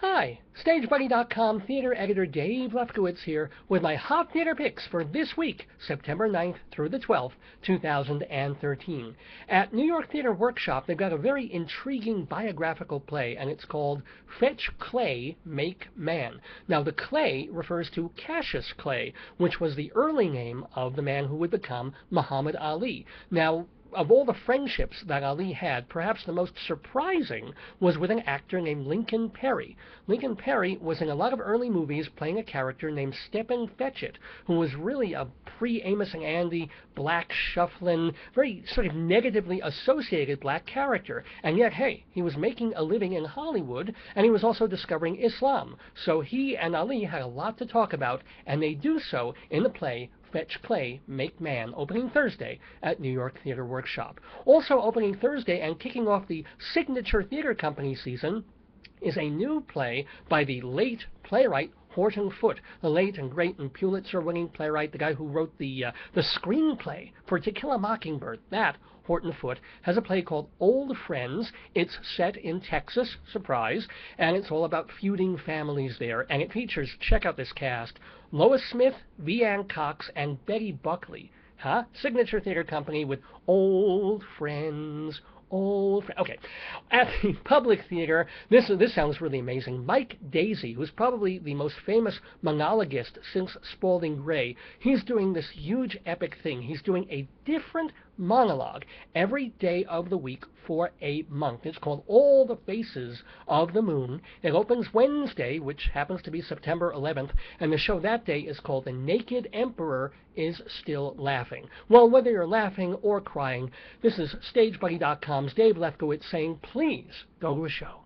Hi, StageBuddy.com theater editor Dave Lefkowitz here with my hot theater picks for this week, September 9th through the 12th, 2013. At New York Theater Workshop, they've got a very intriguing biographical play, and it's called Fetch Clay, Make Man. Now, the Clay refers to Cassius Clay, which was the early name of the man who would become Muhammad Ali. Now, of all the friendships that Ali had, perhaps the most surprising was with an actor named Lincoln Perry. Lincoln Perry was in a lot of early movies playing a character named Stepin Fetchit, who was really a pre-Amos and Andy, black, shuffling, very sort of negatively associated black character. And yet, hey, he was making a living in Hollywood, and he was also discovering Islam. So he and Ali had a lot to talk about, and they do so in the play Fetch Clay, Make Man, opening Thursday at New York Theater Workshop. Also opening Thursday and kicking off the Signature Theater Company season is a new play by the late playwright Horton Foote, the late and great and Pulitzer-winning playwright, the guy who wrote the screenplay for To Kill a Mockingbird. That Horton Foote has a play called Old Friends. It's set in Texas, surprise, and it's all about feuding families there. And it features, check out this cast, Lois Smith, Vianne Cox, and Betty Buckley. Huh? Signature Theater Company with Old Friends. Okay. At the Public Theater, this sounds really amazing. Mike Daisey, who's probably the most famous monologuist since Spalding Gray, he's doing this huge epic thing. He's doing a different monologue every day of the week for a month. It's called All the Faces of the Moon. It opens Wednesday, which happens to be September 11th, and the show that day is called The Naked Emperor is Still Laughing. Well, whether you're laughing or crying, this is StageBuddy.com's Dave Lefkowitz saying, please go to a show.